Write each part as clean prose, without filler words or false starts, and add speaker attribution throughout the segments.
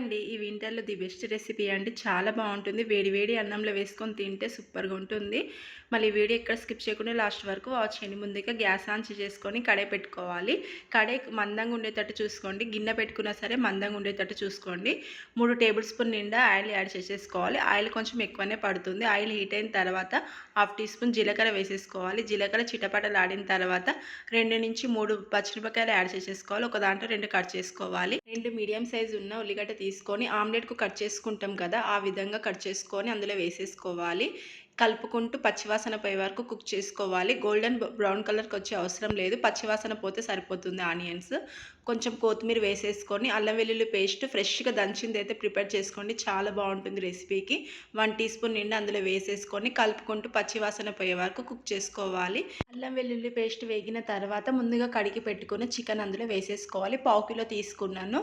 Speaker 1: అండి. ఈ వింటర్‌లో ది బెస్ట్ రెసిపీ అండి. చాలా బావుంటుంది. వేడి వేడి అన్నంలో వేసుకొని తింటే సూపర్‌గా ఉంటుంది. మళ్ళీ వీడియో ఎక్కడ స్కిప్ చేయకుండా లాస్ట్ వరకు వాచ్ చేయండి. ముందుగా గ్యాస్ ఆన్ చేసుకొని కడాయి పెట్టుకోవాలి. కడాయి మందంగా ఉండేటట్టు చూసుకోండి. గిన్నె పెట్టుకున్నా సరే మందంగా ఉండేటట్టు చూసుకోండి. 3 టేబుల్ స్పూన్ నిండా ఆయిల్ యాడ్ చేసేసుకోవాలి. ఆయిల్ కొంచెం ఎక్కువనే పడుతుంది. ఆయిల్ హీట్ అయిన తర్వాత 1/2 టీ స్పూన్ జీలకర్ర వేసేసుకోవాలి. జీలకర్ర చిటపటలాడిన తర్వాత 2-3 పచ్చిమిరపకాయలు యాడ్ చేసేసుకోవాలి. ఒక దాంట్లో 2 కట్ చేసుకోవాలి. 2 మీడియం సైజు ఉన్న ఉల్లిగడ్డ తీసుకొని ఆమ్లెట్కు కట్ చేసుకుంటాం కదా, ఆ విధంగా కట్ చేసుకొని అందులో వేసేసుకోవాలి. కలుపుకుంటూ పచ్చివాసన పోయే వరకు కుక్ చేసుకోవాలి. గోల్డెన్ బ్రౌన్ కలర్కి వచ్చే అవసరం లేదు, పచ్చివాసన పోతే సరిపోతుంది. ఆనియన్స్ కొంచెం కొత్తిమీర వేసేసుకొని అల్లం వెల్లుల్లి పేస్ట్ ఫ్రెష్గా దంచింది అయితే ప్రిపేర్ చేసుకోండి, చాలా బాగుంటుంది రెసిపీకి. 1 టీ స్పూన్ నిండా అందులో వేసేసుకొని కలుపుకుంటూ పచ్చివాసన పోయే వరకు కుక్ చేసుకోవాలి. అల్లం వెల్లుల్లి పేస్ట్ వేగిన తర్వాత ముందుగా కడిగి పెట్టుకుని చికెన్ అందులో వేసేసుకోవాలి. 1/2 కిలో తీసుకున్నాను.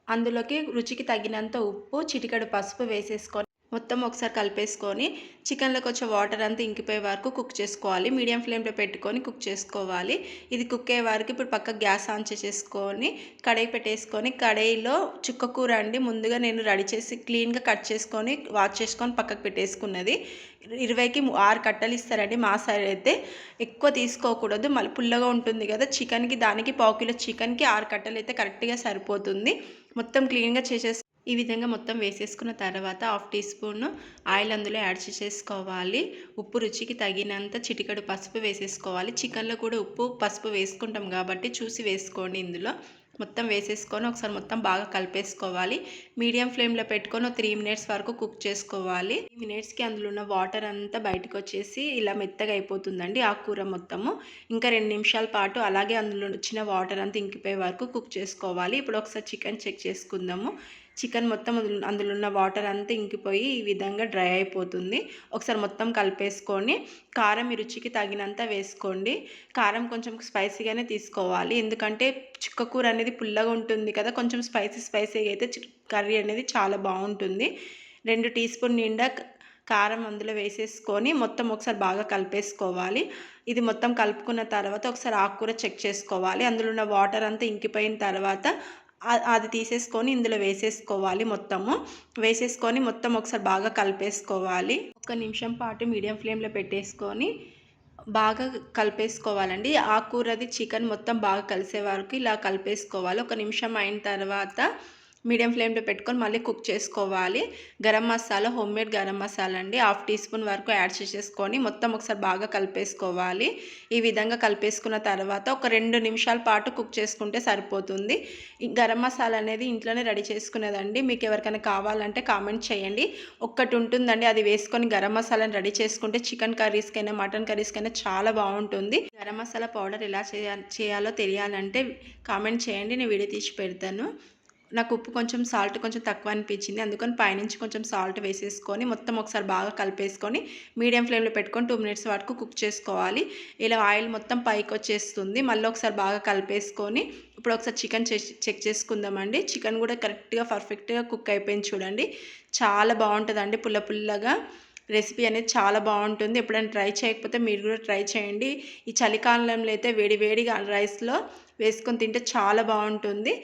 Speaker 1: అందులోకి రుచికి తగినంత ఉప్పు, చిటికెడు పసుపు వేసేసుకొని మొత్తం ఒకసారి కలిపేసుకొని చికెన్లోకి వచ్చే వాటర్ అంతా ఇంకిపోయే వరకు కుక్ చేసుకోవాలి. మీడియం ఫ్లేమ్లో పెట్టుకొని కుక్ చేసుకోవాలి. ఇది కుక్ అయ్యే వరకు ఇప్పుడు పక్క గ్యాస్ ఆన్ చేసేసుకొని కడాయి పెట్టేసుకొని, కడాయిలో చుక్క కూర అండి ముందుగా నేను రెడీ చేసి క్లీన్గా కట్ చేసుకొని వాష్ చేసుకొని పక్కకు పెట్టేసుకున్నది. 20కి 6 కట్టలు ఇస్తారండి మా సైడ్ అయితే. ఎక్కువ తీసుకోకూడదు, మళ్ళీ పుల్లగా ఉంటుంది కదా చికెన్కి. దానికి 1/2 కిలో చికెన్కి 6 కట్టలు అయితే కరెక్ట్గా సరిపోతుంది. మొత్తం క్లీన్గా చేసేసి ఈ విధంగా మొత్తం వేసేసుకున్న తర్వాత 1/2 టీ స్పూన్ ఆయిల్ అందులో యాడ్ చేసేసుకోవాలి. ఉప్పు రుచికి తగినంత చిటికెడు పసుపు వేసేసుకోవాలి. చికెన్లో కూడా ఉప్పు పసుపు వేసుకుంటాం కాబట్టి చూసి వేసుకోండి. ఇందులో మొత్తం వేసేసుకొని ఒకసారి మొత్తం బాగా కలిపేసుకోవాలి. మీడియం ఫ్లేమ్లో పెట్టుకొని 3 మినిట్స్ వరకు కుక్ చేసుకోవాలి. 3 మినిట్స్కి అందులో ఉన్న వాటర్ అంతా బయటకు వచ్చేసి ఇలా మెత్తగా అయిపోతుందండి ఆ కూర మొత్తము. ఇంకా 2 నిమిషాల పాటు అలాగే అందులో వచ్చిన వాటర్ అంతా ఇంకిపోయే వరకు కుక్ చేసుకోవాలి. ఇప్పుడు ఒకసారి చికెన్ చెక్ చేసుకుందాము. చికెన్ మొత్తం అందులో ఉన్న వాటర్ అంతా ఇంకిపోయి ఈ విధంగా డ్రై అయిపోతుంది. ఒకసారి మొత్తం కలిపేసుకొని కారం మీ రుచికి తగినంత వేసుకోండి. కారం కొంచెం స్పైసీగానే తీసుకోవాలి, ఎందుకంటే చుక్క కూర అనేది పుల్లగా ఉంటుంది కదా, కొంచెం స్పైసీగా అయితే కర్రీ అనేది చాలా బాగుంటుంది. 2 టీ స్పూన్ నిండా కారం అందులో వేసేసుకొని మొత్తం ఒకసారి బాగా కలిపేసుకోవాలి. ఇది మొత్తం కలుపుకున్న తర్వాత ఒకసారి ఆకుకూర చెక్ చేసుకోవాలి. అందులో ఉన్న వాటర్ అంతా ఇంకిపోయిన తర్వాత అది తీసేసుకొని ఇందులో వేసేసుకోవాలి. వేసేసుకొని మొత్తం ఒకసారి బాగా కలిపేసుకోవాలి. 1 నిమిషం పాటు మీడియం ఫ్లేమ్లో పెట్టేసుకొని బాగా కలిపేసుకోవాలండి. ఆకుకూరది చికెన్ మొత్తం బాగా కలిసే వరకు ఇలా కలిపేసుకోవాలి. 1 నిమిషం అయిన తర్వాత మీడియం ఫ్లేమ్లో పెట్టుకొని మళ్ళీ కుక్ చేసుకోవాలి. గరం మసాలా, హోమ్మేడ్ గరం మసాలా అండి, 1/2 టీ స్పూన్ వరకు యాడ్ చేసేసుకొని మొత్తం ఒకసారి బాగా కలిపేసుకోవాలి. ఈ విధంగా కలిపేసుకున్న తర్వాత ఒక 2 నిమిషాల పాటు కుక్ చేసుకుంటే సరిపోతుంది. ఈ గరం మసాలా అనేది ఇంట్లోనే రెడీ చేసుకునేదండి. మీకు ఎవరికైనా కావాలంటే కామెంట్ చేయండి. ఒక్కటి ఉంటుందండి, అది వేసుకొని గరం మసాలాని రెడీ చేసుకుంటే చికెన్ కర్రీస్కైనా మటన్ కర్రీస్కైనా చాలా బాగుంటుంది. గరం మసాలా పౌడర్ ఎలా చేయాలో తెలియాలంటే కామెంట్ చేయండి, నేను వీడియో తీసి పెడతాను. నాకు ఉప్పు కొంచెం సాల్ట్ కొంచెం తక్కువ అనిపించింది, అందుకని పైనుంచి కొంచెం సాల్ట్ వేసేసుకొని మొత్తం ఒకసారి బాగా కలిపేసుకొని మీడియం ఫ్లేమ్లో పెట్టుకొని 2 మినిట్స్ వరకు కుక్ చేసుకోవాలి. ఇలా ఆయిల్ మొత్తం పైకి వచ్చేస్తుంది. మళ్ళీ ఒకసారి బాగా కలిపేసుకొని ఇప్పుడు ఒకసారి చికెన్ చెక్ చేసుకుందామండి. చికెన్ కూడా కరెక్ట్గా పర్ఫెక్ట్గా కుక్ అయిపోయింది చూడండి. చాలా బాగుంటుందండి, పుల్లగా. రెసిపీ అనేది చాలా బాగుంటుంది. ఎప్పుడైనా ట్రై చేయకపోతే మీరు కూడా ట్రై చేయండి. ఈ చలికాలంలో అయితే వేడిగా రైస్లో వేసుకొని తింటే చాలా బాగుంటుంది.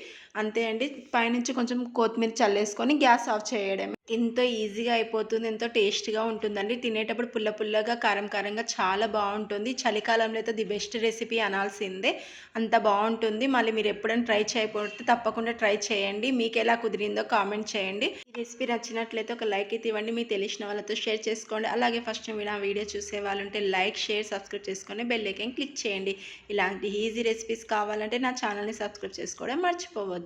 Speaker 1: అంతే అండి, పైనుంచి కొంచెం కొత్తిమీర చల్లేసుకొని గ్యాస్ ఆఫ్ చేయడమే. ఎంతో ఈజీగా అయిపోతుంది, ఎంతో టేస్ట్గా ఉంటుందండి. తినేటప్పుడు పుల్లగా కారంగా చాలా బాగుంటుంది. చలికాలంలో అయితే ది బెస్ట్ రెసిపీ అనాల్సిందే, అంత బాగుంటుంది. మళ్ళీ మీరు ఎప్పుడైనా ట్రై చేయకపోతే తప్పకుండా ట్రై చేయండి. మీకు ఎలా కుదిరిందో కామెంట్ చేయండి. ఈ రెసిపీ నచ్చినట్లయితే ఒక లైక్ అయితే ఇవ్వండి, మీ తెలిసిన వాళ్ళతో షేర్ చేసుకోండి. అలాగే ఫస్ట్ టైం నా వీడియో చూసే వాళ్ళు ఉంటే లైక్, షేర్, సబ్స్క్రైబ్ చేసుకొని బెల్ ఐకాన్ క్లిక్ చేయండి. ఇలాంటి ఈజీ రెసిపీస్ కావాలంటే నా ఛానల్ని సబ్స్క్రైబ్ చేసుకోవడం మర్చిపోవద్దు.